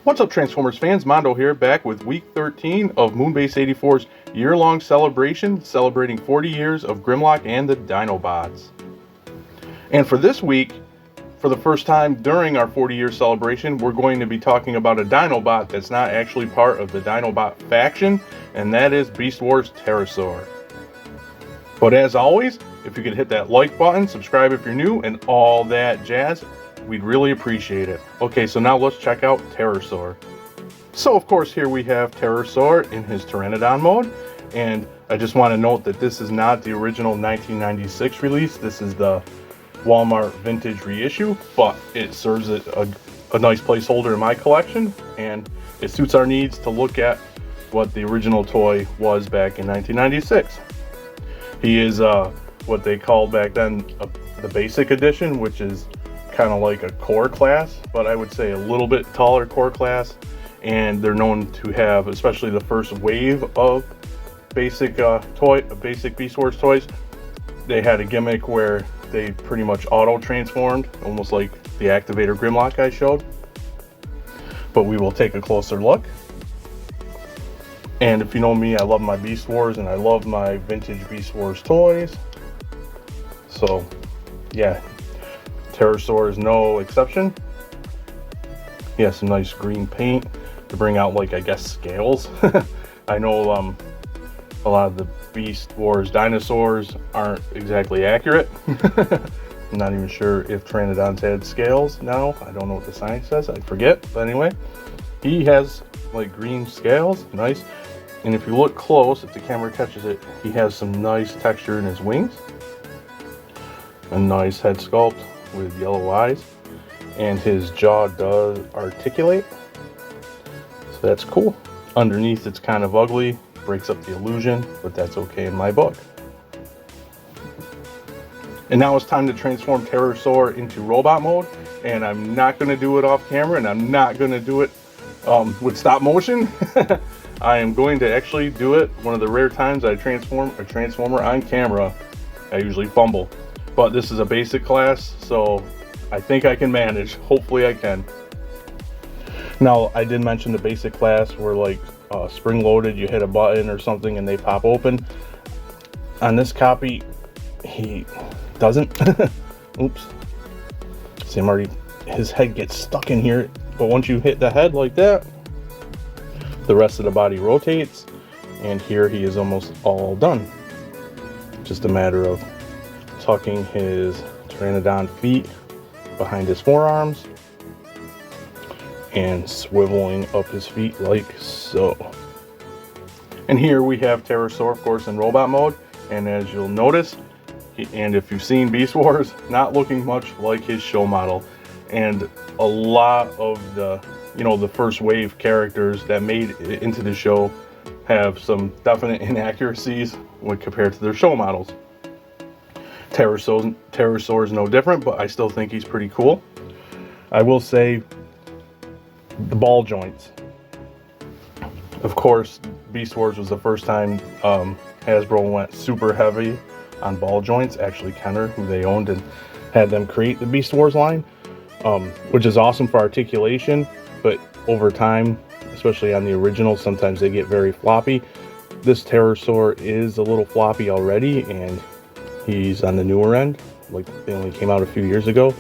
What's up, Transformers fans? Mondo here, back with week 13 of Moonbase 84's year-long celebration, celebrating 40 years of Grimlock and the Dinobots. And for this week, for the first time during our 40-year celebration, we're going to be talking about a Dinobot that's not actually part of the Dinobot faction, and that is Beastwars Terrorsaur. But as always, if you could hit that like button, subscribe if you're new, and all that jazz, we'd really appreciate it. Okay, so now let's check out Terrorsaur. So of course here we have Terrorsaur in his Pteranodon mode, and I just want to note that this is not the original 1996 release. This is the Walmart vintage reissue, but it serves a nice placeholder in my collection, and it suits our needs to look at what the original toy was back in 1996. He is what they called back then the basic edition, which is kind of like a core class, but I would say a little bit taller core class, and they're known to have, especially the first wave of basic Beastwars toys, they had a gimmick where they pretty much auto transformed, almost like the activator Grimlock I showed. But we will take a closer look. And if you know me, I love my Beastwars and I love my vintage Beastwars toys. So yeah, Terrorsaur is no exception. He has some nice green paint to bring out, like, I guess, scales. I know a lot of the Beastwars dinosaurs aren't exactly accurate. I'm not even sure if Pteranodons had scales now. I don't know what the sign says, I forget. But anyway, he has like green scales, nice. And if you look close, if the camera catches it, he has some nice texture in his wings. A nice head sculpt with yellow eyes, and his jaw does articulate, so that's cool. Underneath it's kind of ugly, breaks up the illusion, but that's okay in my book. And now it's time to transform Terrorsaur into robot mode, and I'm not going to do it off camera, and I'm not going to do it with stop motion. I am going to actually do it one of the rare times I transform a Transformer on camera. I usually fumble, but this is a basic class, so I think I can manage. Hopefully I can. Now, I did mention the basic class were like spring loaded, you hit a button or something and they pop open. On this copy, he doesn't. Oops. See, I'm already, his head gets stuck in here, but once you hit the head like that, the rest of the body rotates, and here he is almost all done. Just a matter of tucking his Pteranodon feet behind his forearms and swiveling up his feet like so. And here we have Terrorsaur, of course, in robot mode, and as you'll notice, and if you've seen Beastwars, not looking much like his show model. And a lot of the, you know, the first wave characters that made it into the show have some definite inaccuracies when compared to their show models. Terrorsaur is no different, but I still think he's pretty cool. I will say the ball joints. Of course, Beastwars was the first time Hasbro went super heavy on ball joints. Actually, Kenner, who they owned, and had them create the Beastwars line, which is awesome for articulation, but over time, especially on the original, sometimes they get very floppy. This Terrorsaur is a little floppy already, and he's on the newer end, like they only came out a few years ago.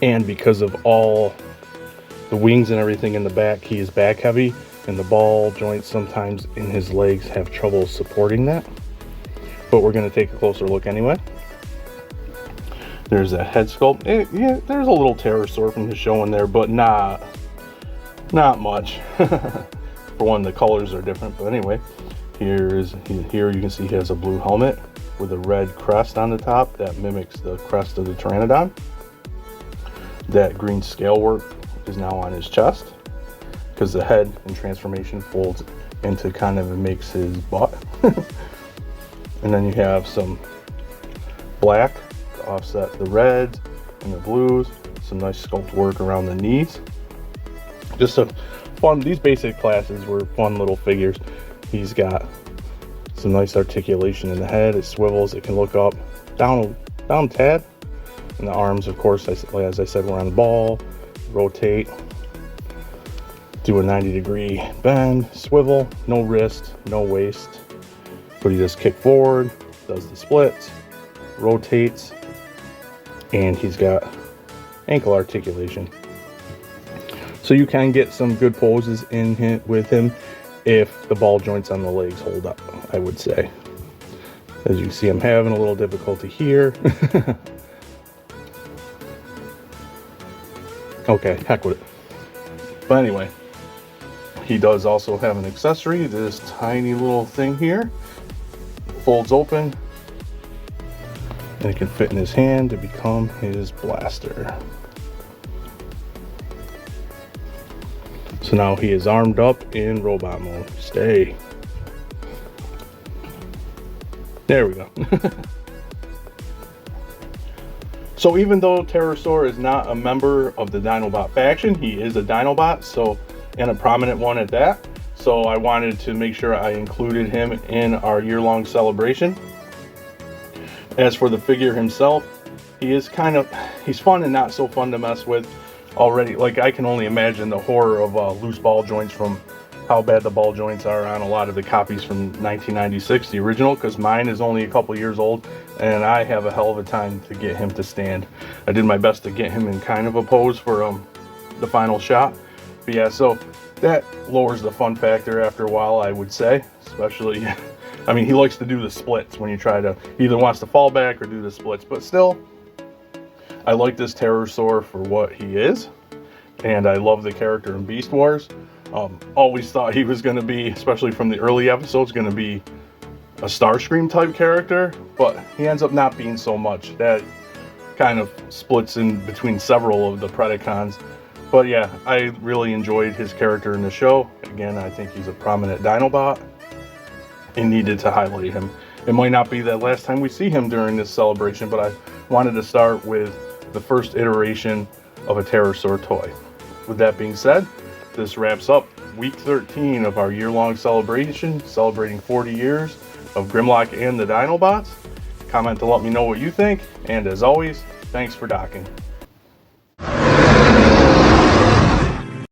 And because of all the wings and everything in the back, he is back heavy, and the ball joints sometimes in his legs have trouble supporting that. But we're going to take a closer look anyway. There's that head sculpt. Yeah, there's a little Terrorsaur from his show in there, but not much. For one, the colors are different, but anyway, here you can see he has a blue helmet with a red crest on the top that mimics the crest of the Pteranodon. That green scale work is now on his chest, because the head in transformation folds into kind of makes his butt. And then you have some black to offset the reds and the blues, some nice sculpt work around the knees. Just a fun, these basic classes were fun little figures. He's got some nice articulation in the head. It swivels, it can look up, down tad. And the arms, of course, as I said, were on the ball, rotate. do a 90-degree bend, swivel, no wrist, no waist. But he just kicks forward, does the splits, rotates, and he's got ankle articulation. So you can get some good poses in him, with him, if the ball joints on the legs hold up, I would say. As you can see, I'm having a little difficulty here. Okay, heck with it. But anyway, he does also have an accessory, this tiny little thing here. Folds open, and it can fit in his hand to become his blaster. So now he is armed up in robot mode. Stay. There we go. So even though Terrorsaur is not a member of the Dinobot faction, he is a Dinobot, so, and a prominent one at that. So I wanted to make sure I included him in our year-long celebration. As for the figure himself, he is he's fun and not so fun to mess with already. Like, I can only imagine the horror of loose ball joints from how bad the ball joints are on a lot of the copies from 1996, the original, because mine is only a couple years old, and I have a hell of a time to get him to stand. I did my best to get him in kind of a pose for the final shot. But yeah, so that lowers the fun factor after a while, I would say. Especially, I mean, he likes to do the splits when you try to, he either wants to fall back or do the splits. But still, I like this Terrorsaur for what he is. And I love the character in Beastwars. Always thought he was going to be, especially from the early episodes, going to be a Starscream type character. But he ends up not being so much. That kind of splits in between several of the Predacons. But yeah, I really enjoyed his character in the show. Again, I think he's a prominent Dinobot and needed to highlight him. It might not be the last time we see him during this celebration, but I wanted to start with the first iteration of a Terrorsaur toy. With that being said, this wraps up week 13 of our year-long celebration, celebrating 40 years of Grimlock and the Dinobots. Comment to let me know what you think, and as always, thanks for docking.